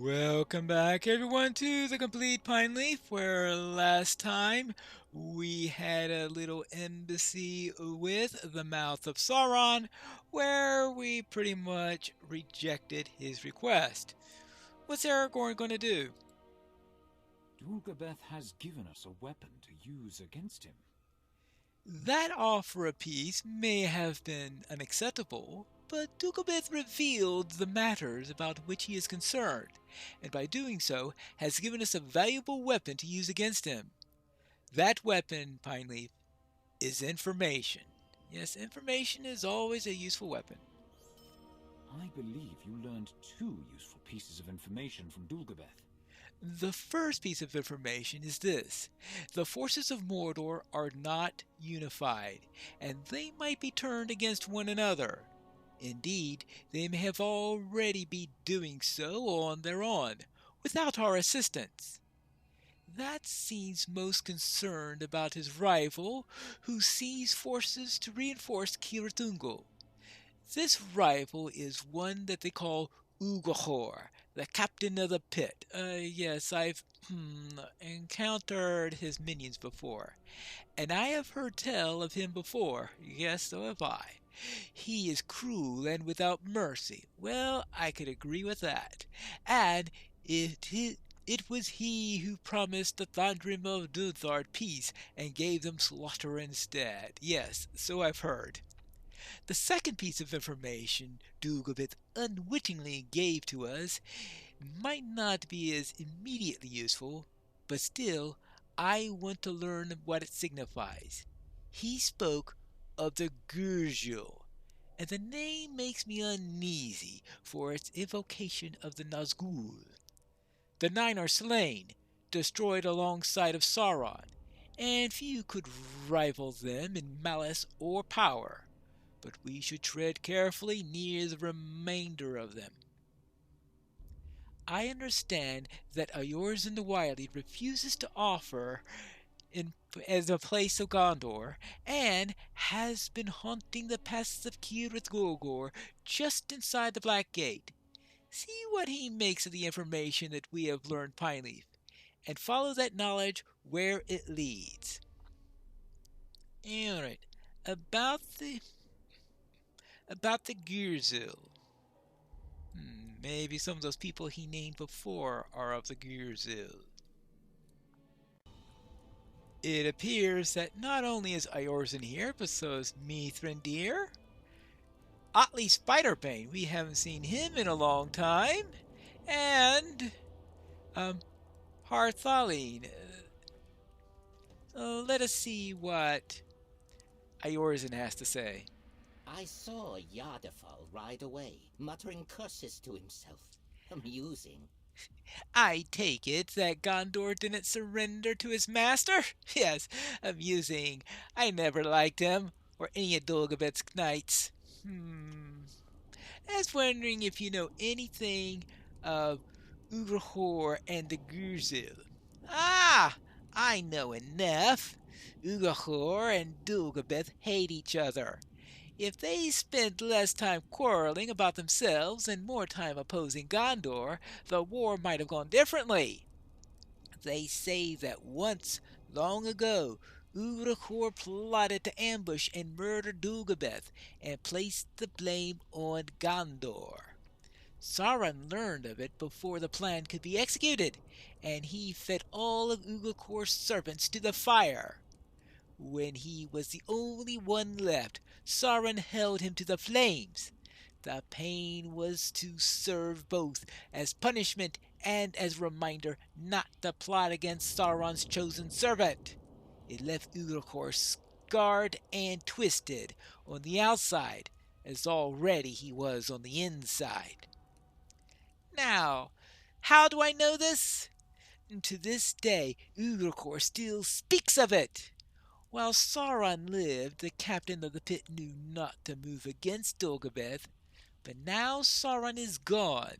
Welcome back, everyone, to the Complete Pine Leaf, where last time we had a little embassy with the Mouth of Sauron, where we pretty much rejected his request. What's Aragorn going to do? Dulgabeth has given us a weapon to use against him. That offer of peace may have been unacceptable, but Dugobeth revealed the matters about which he is concerned, and by doing so has given us a valuable weapon to use against him. That weapon, Pineleaf, is information. Yes, information is always a useful weapon. I believe you learned two useful pieces of information from Dulgabeth. The first piece of information is this: the forces of Mordor are not unified, and they might be turned against one another. Indeed, they may have already been doing so on their own, without our assistance. That seems most concerned about his rival, who sees forces to reinforce Kirithungel. This rival is one that they call Ugahor, the captain of the pit. Yes, I've encountered his minions before, and I have heard tell of him before. Yes, so have I. He is cruel and without mercy. Well, I could agree with that. And it was he who promised the Thundrim of Duthard peace and gave them slaughter instead. Yes, so I've heard. The second piece of information Dugobit unwittingly gave to us might not be as immediately useful, but still I want to learn what it signifies. He spoke of the Gurgil, and the name makes me uneasy for its evocation of the Nazgul. The nine are slain, destroyed alongside of Sauron, and few could rival them in malice or power, but we should tread carefully near the remainder of them. I understand that Eorzin the Wily refuses to offer in as a place of Gondor, and has been haunting the passes of Cirith Gorgor just inside the Black Gate. See what he makes of the information that we have learned, Pineleaf, and follow that knowledge where it leads. Alright, about the Girzil. Maybe some of those people he named before are of the Girzil. It appears that not only is Eorzin here, but so is Mithrandir. Otley Spiderbane, we haven't seen him in a long time. And, Harthaline. Let us see what Eorzin has to say. I saw Yardafal ride away, muttering curses to himself. Amusing. I take it that Gondor didn't surrender to his master? Yes, amusing. I never liked him, or any of Dulgabet's knights. I was wondering if you know anything of Ugrahor and the Gurzil. Ah, I know enough. Ugrahor and Dulgabeth hate each other. If they spent less time quarreling about themselves and more time opposing Gondor, the war might have gone differently. They say that once, long ago, Ugrahor plotted to ambush and murder Dulgabeth and placed the blame on Gondor. Sauron learned of it before the plan could be executed, and he fed all of Ugrahor's servants to the fire. When he was the only one left, Sauron held him to the flames. The pain was to serve both as punishment and as a reminder not to plot against Sauron's chosen servant. It left Ugrahor scarred and twisted on the outside, as already he was on the inside. Now, how do I know this? To this day, Ugrahor still speaks of it. While Sauron lived, the captain of the pit knew not to move against Dulgabeth, but now Sauron is gone.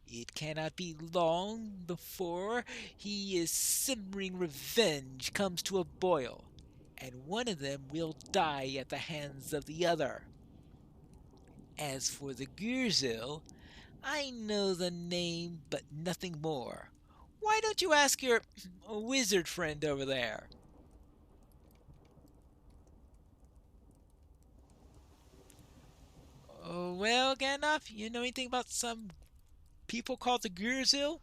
It cannot be long before his simmering revenge comes to a boil, and one of them will die at the hands of the other. As for the Gurzil, I know the name, but nothing more. Why don't you ask your wizard friend over there? Oh, well, Gandalf, you know anything about some people called the Gurzil?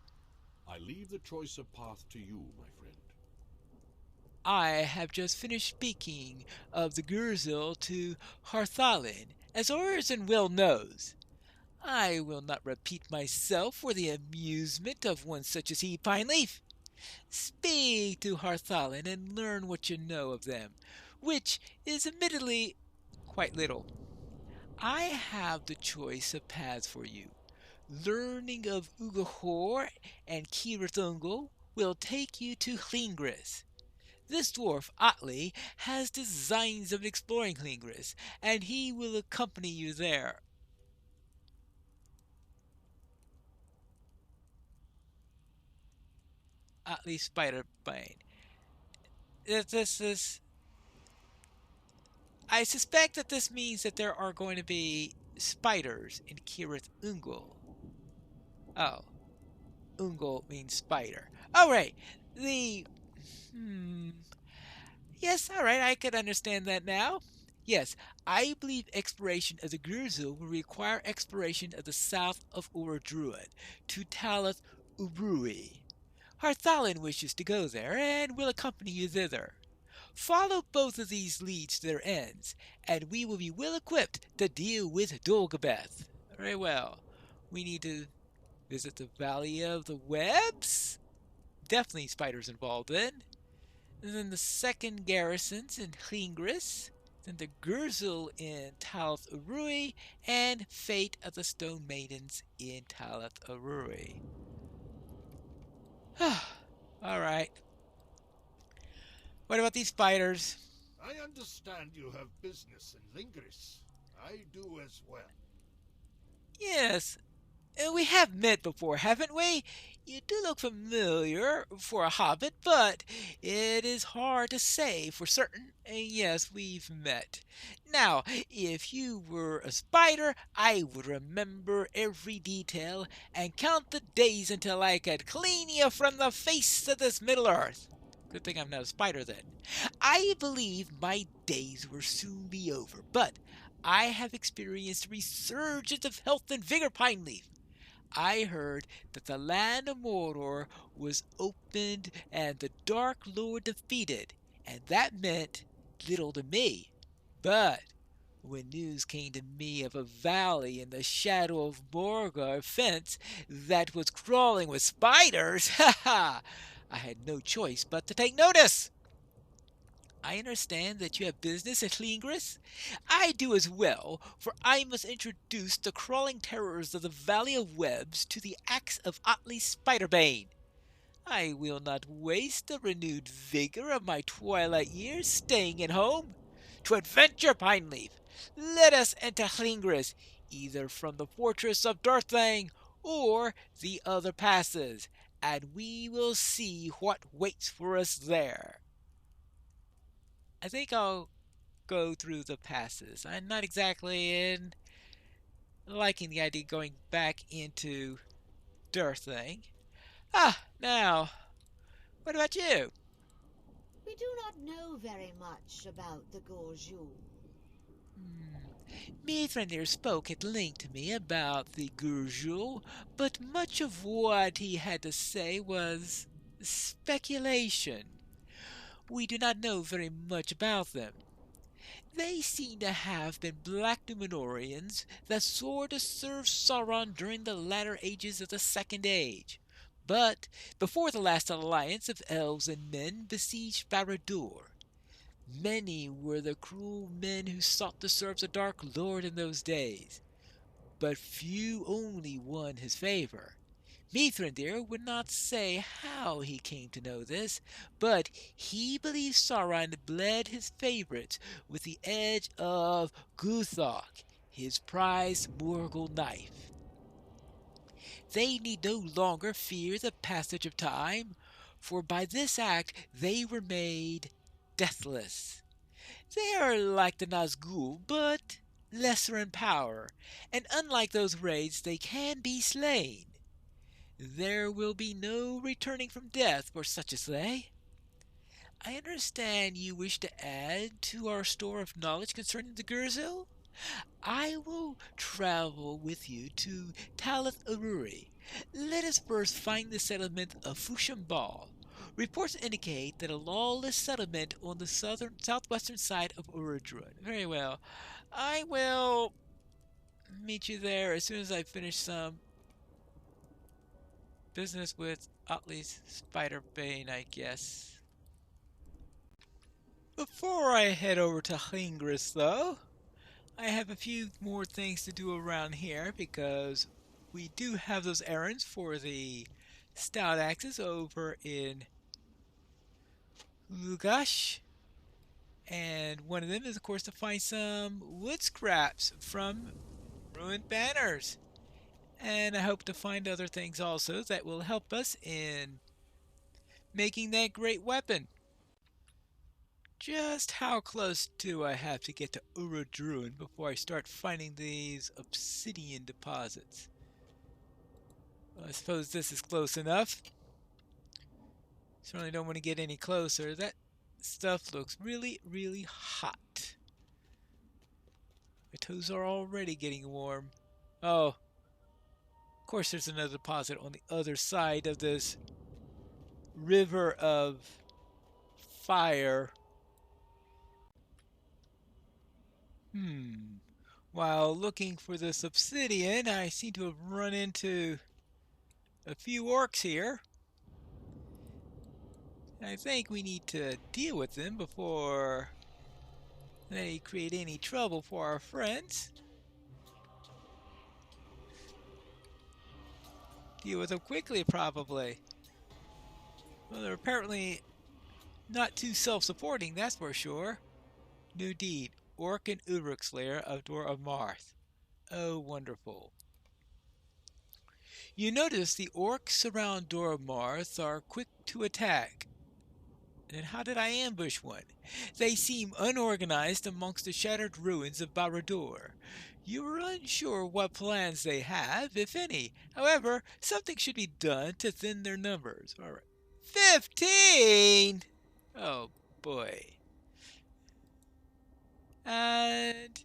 I leave the choice of path to you, my friend. I have just finished speaking of the Gurzil to Harthalin, as Orison well knows. I will not repeat myself for the amusement of one such as he, Pineleaf. Speak to Harthalin and learn what you know of them, which is admittedly quite little. I have the choice of paths for you. Learning of Ugahor and Kirathungel will take you to Hlingris. This dwarf, Otley, has designs of exploring Hlingris, and he will accompany you there. Otley Spiderbane. This is. I suspect that this means that there are going to be spiders in Kirith Ungol. Oh, Ungol means spider. All right. The Yes, all right, I could understand that now. Yes, I believe exploration of the Gurzul will require exploration of the south of Druid to Talath Ubrui. Harthalin wishes to go there and will accompany you thither. Follow both of these leads to their ends, and we will be well equipped to deal with Dulgabeth. Very well. We need to visit the Valley of the Webs. Definitely spiders involved then. And then the second garrisons in Hlingris, then the Gurzul in Talath Urui, and Fate of the Stone Maidens in Talath Urui. Alright. What about these spiders? I understand you have business in Lingris. I do as well. Yes, we have met before, haven't we? You do look familiar for a hobbit, but it is hard to say for certain. And yes, we've met. Now, if you were a spider, I would remember every detail and count the days until I could clean you from the face of this Middle Earth. Good thing I'm not a spider then. I believe my days will soon be over, but I have experienced a resurgence of health and vigor, Pineleaf. I heard that the land of Mordor was opened and the Dark Lord defeated, and that meant little to me. But when news came to me of a valley in the shadow of Morgar fence that was crawling with spiders, I had no choice but to take notice. I understand that you have business at Hlingris. I do as well, for I must introduce the crawling terrors of the Valley of Webs to the axe of Otley Spiderbane. I will not waste the renewed vigor of my twilight years staying at home. To adventure, Pineleaf! Let us enter Hlingris, either from the fortress of Durthang or the other passes, and we will see what waits for us there. I think I'll go through the passes. I'm not exactly in liking the idea of going back into Durthang. Now, what about you? We do not know very much about the Gorjul. Mithrandir spoke at length to me about the Gurjul, but much of what he had to say was speculation. We do not know very much about them. They seem to have been black Numenorians that swore to serve Sauron during the latter ages of the Second Age. But before the last alliance of elves and men besieged Barad-dûr, many were the cruel men who sought to serve the Dark Lord in those days, but few only won his favor. Mithrandir would not say how he came to know this, but he believes Sauron bled his favorites with the edge of Guthok, his prized Morgul knife. They need no longer fear the passage of time, for by this act they were made deathless. They are like the Nazgûl, but lesser in power, and unlike those raids, they can be slain. There will be no returning from death for such as they. I understand you wish to add to our store of knowledge concerning the Gurzil? I will travel with you to Talath Ururi. Let us first find the settlement of Fushambal. Reports indicate that a lawless settlement on the southwestern side of Uradrun. Very well. I will meet you there as soon as I finish some business with Otley's Spiderbane, I guess. Before I head over to Hingris, though, I have a few more things to do around here because we do have those errands for the stout axes over in Lugash. And one of them is, of course, to find some wood scraps from ruined banners. And I hope to find other things also that will help us in making that great weapon. Just how close do I have to get to Uradruin before I start finding these obsidian deposits? Well, I suppose this is close enough. Certainly don't want to get any closer. That stuff looks really, really hot. My toes are already getting warm. Oh, of course there's another deposit on the other side of this river of fire. While looking for this obsidian, I seem to have run into a few orcs here. I think we need to deal with them before they create any trouble for our friends. Deal with them quickly, probably. Well, they're apparently not too self-supporting, that's for sure. New deed. Orc and Uruk Slayer of Door of Marth. Oh, wonderful. You notice the orcs around Door of Marth are quick to attack. And how did I ambush one? They seem unorganized amongst the shattered ruins of Barad-dûr. You are unsure what plans they have, if any. However, something should be done to thin their numbers. All right. 15! Oh, boy. And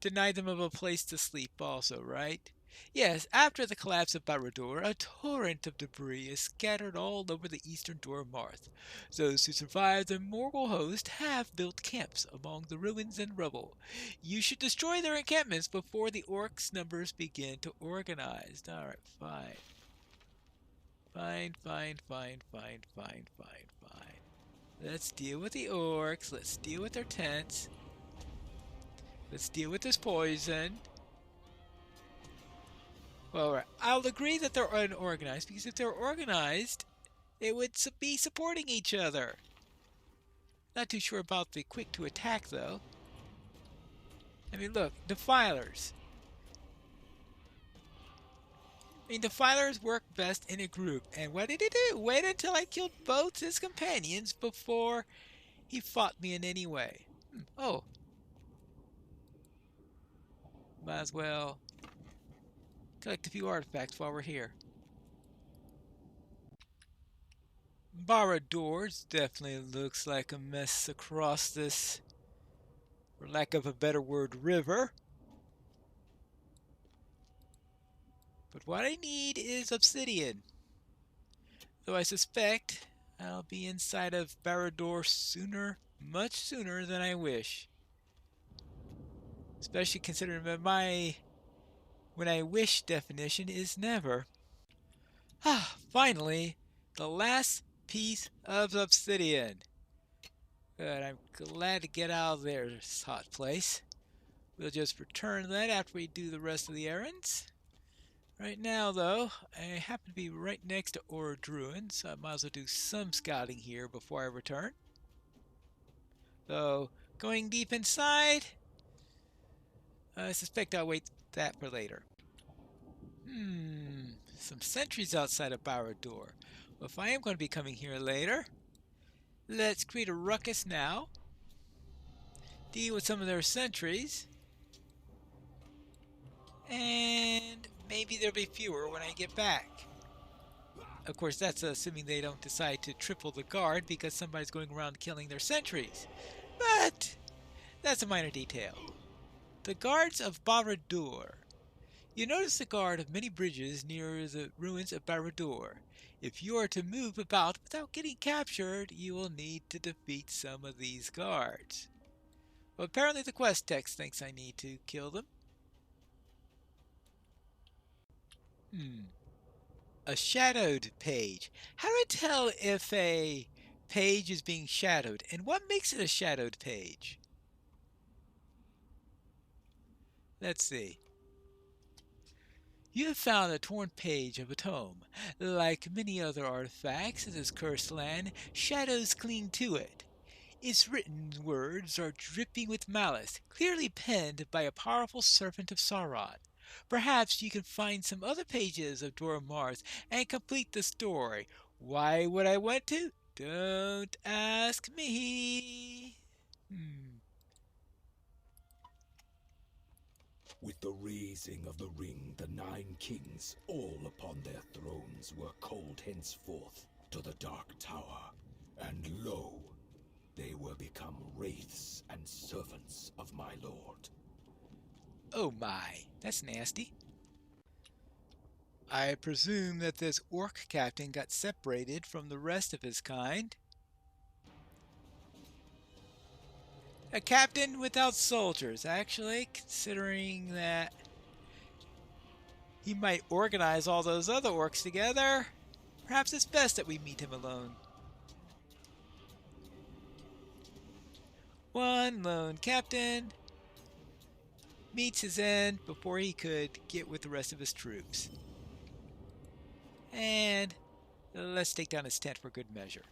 deny them of a place to sleep also, right? Yes, after the collapse of Barad-dûr, a torrent of debris is scattered all over the eastern door of Marth. Those who survived the Morgul host have built camps among the ruins and rubble. You should destroy their encampments before the orcs' numbers begin to organize. Alright, fine. Fine. Let's deal with the orcs. Let's deal with their tents. Let's deal with this poison. Well, I'll agree that they're unorganized, because if they're organized, they would be supporting each other. Not too sure about the quick to attack, though. I mean, look, defilers. Defilers work best in a group. And what did he do? Wait until I killed both his companions before he fought me in any way. Oh. Might as well collect a few artifacts while we're here. Barad-dûr definitely looks like a mess across this, for lack of a better word, river. But what I need is obsidian. Though I suspect I'll be inside of Barad-dûr sooner, much sooner than I wish. Especially considering that my when I wish definition is never. Finally, the last piece of obsidian. Good, I'm glad to get out of there, this hot place. We'll just return that after we do the rest of the errands. Right now, though, I happen to be right next to Uradruin, so I might as well do some scouting here before I return. So, going deep inside, I suspect I'll wait that for later. Some sentries outside of Barad-dûr. Well, if I am going to be coming here later, let's create a ruckus now. deal with some of their sentries. And maybe there'll be fewer when I get back. Of course, that's assuming they don't decide to triple the guard because somebody's going around killing their sentries. But that's a minor detail. The guards of Barad-dûr. You notice the guard of many bridges near the ruins of Barad-dûr. If you are to move about without getting captured, you will need to defeat some of these guards. Well, apparently the quest text thinks I need to kill them. A shadowed page. How do I tell if a page is being shadowed? And what makes it a shadowed page? Let's see. You have found a torn page of a tome. Like many other artifacts in this cursed land, shadows cling to it. Its written words are dripping with malice, clearly penned by a powerful servant of Sauron. Perhaps you can find some other pages of Dora Mars and complete the story. Why would I want to? Don't ask me. With the raising of the ring, the 9 kings, all upon their thrones, were called henceforth to the Dark Tower. And lo, they were become wraiths and servants of my lord. Oh my, that's nasty. I presume that this orc captain got separated from the rest of his kind. A captain without soldiers, actually, considering that he might organize all those other orcs together. Perhaps it's best that we meet him alone. One lone captain meets his end before he could get with the rest of his troops. And let's take down his tent for good measure.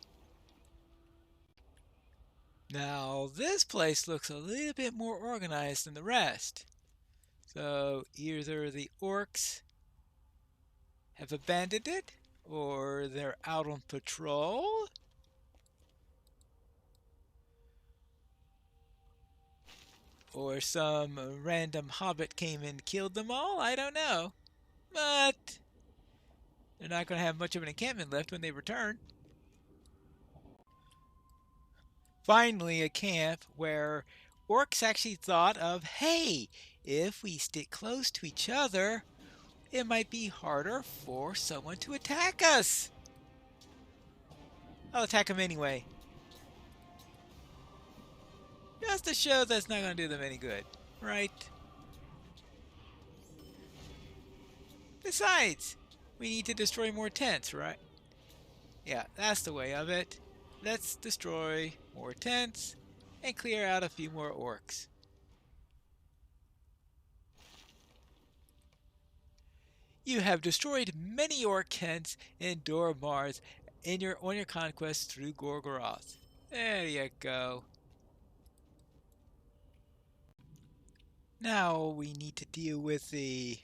Now, this place looks a little bit more organized than the rest. So, either the orcs have abandoned it, or they're out on patrol. Or some random hobbit came and killed them all, I don't know. But they're not going to have much of an encampment left when they return. Finally, a camp where orcs actually thought of, hey, if we stick close to each other, it might be harder for someone to attack us. I'll attack them anyway. Just to show that's not going to do them any good, right? Besides, we need to destroy more tents, right? Yeah, that's the way of it. Let's destroy more tents and clear out a few more orcs. You have destroyed many orc tents in Dora Mars on your conquest through Gorgoroth. There you go. Now we need to deal with the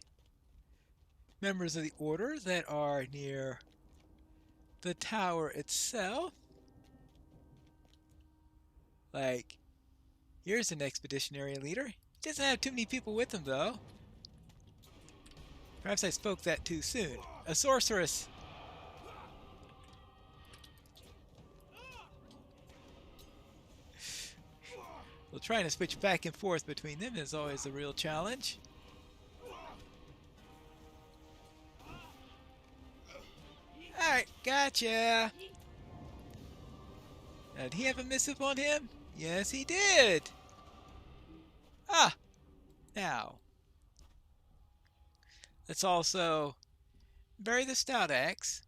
members of the Order that are near the tower itself. Like, here's an expeditionary leader. He doesn't have too many people with him, though. Perhaps I spoke that too soon. A sorceress! Well, trying to switch back and forth between them is always a real challenge. Alright, gotcha! Now, did he have a missive on him? Yes, he did! Ah! Now, let's also bury the stout axe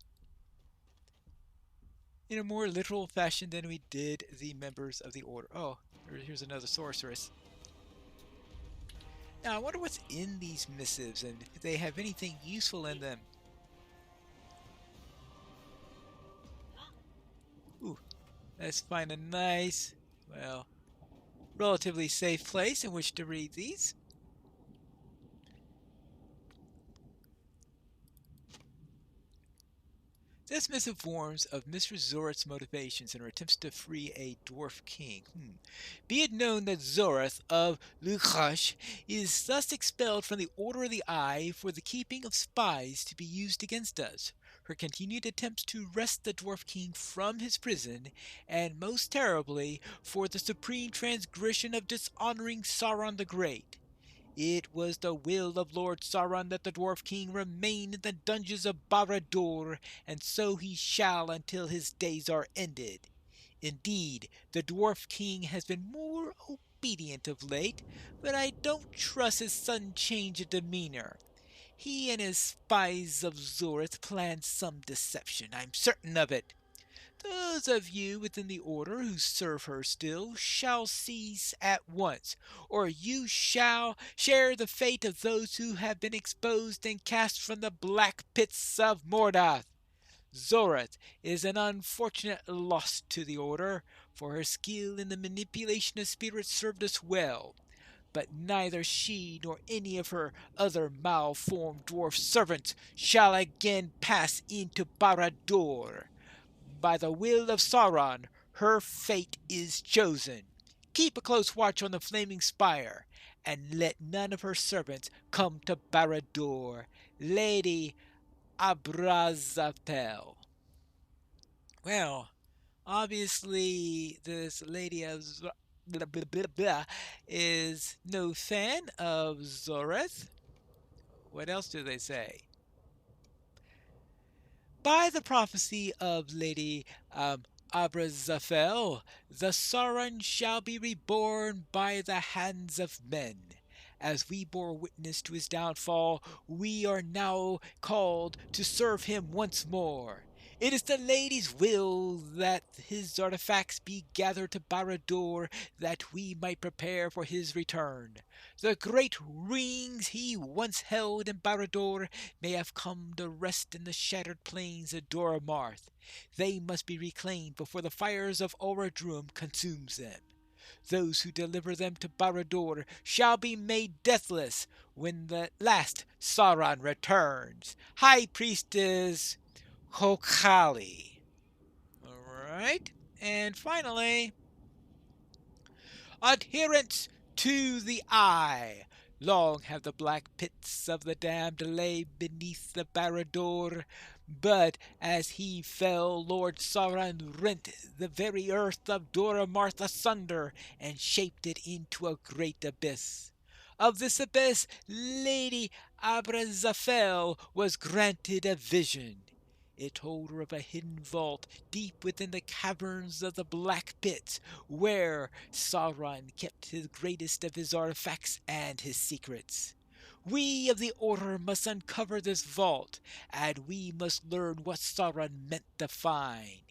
in a more literal fashion than we did the members of the Order. Oh, here's another sorceress. Now, I wonder what's in these missives and if they have anything useful in them. Ooh, let's find a nice, well, relatively safe place in which to read these. This missive warns of Mistress Zorith's motivations in her attempts to free a dwarf king. Be it known that Zorith of Lukash is thus expelled from the Order of the Eye for the keeping of spies to be used against us. Her continued attempts to wrest the dwarf king from his prison, and most terribly, for the supreme transgression of dishonoring Sauron the Great. It was the will of Lord Sauron that the Dwarf King remain in the dungeons of Barad-dûr, and so he shall until his days are ended. Indeed, the Dwarf King has been more obedient of late, but I don't trust his sudden change of demeanor. He and his spies of Zorith planned some deception, I'm certain of it. Those of you within the order who serve her still shall cease at once, or you shall share the fate of those who have been exposed and cast from the black pits of Mordath. Zorith is an unfortunate loss to the order, for her skill in the manipulation of spirits served us well. But neither she nor any of her other malformed dwarf servants shall again pass into Barad-dûr. By the will of Sauron, her fate is chosen. Keep a close watch on the flaming spire, and let none of her servants come to Barad-dûr. Lady Abrazapel. Well, obviously, this Lady of is no fan of Zorith. What else do they say? By the prophecy of Lady Abrazapel, the Sauron shall be reborn by the hands of men. As we bore witness to his downfall, we are now called to serve him once more. It is the lady's will that his artifacts be gathered to Barad-dûr, that we might prepare for his return. The great rings he once held in Barad-dûr may have come to rest in the shattered plains of Doromarth. They must be reclaimed before the fires of Orodruum consumes them. Those who deliver them to Barad-dûr shall be made deathless when the last Sauron returns. High Priestess Kokali. Alright. And finally, adherence to the eye. Long have the black pits of the damned lay beneath the Barad-dûr, but as he fell, Lord Sauron rent the very earth of Doromarth asunder, and shaped it into a great abyss. Of this abyss, Lady Abrazapel was granted a vision. It told her of a hidden vault deep within the caverns of the Black Pit, where Sauron kept his greatest of his artifacts and his secrets. We of the Order must uncover this vault, and we must learn what Sauron meant to find.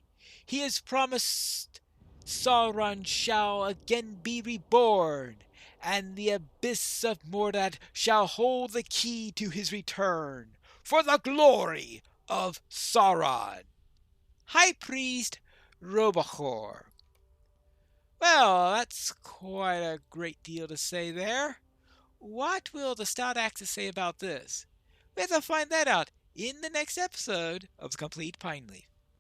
He has promised Sauron shall again be reborn, and the abyss of Mordad shall hold the key to his return, for the glory of Sauron. High Priest Robochor. Well, that's quite a great deal to say there. What will the Stout Axis say about this? We have to find that out in the next episode of The Complete Pineleaf.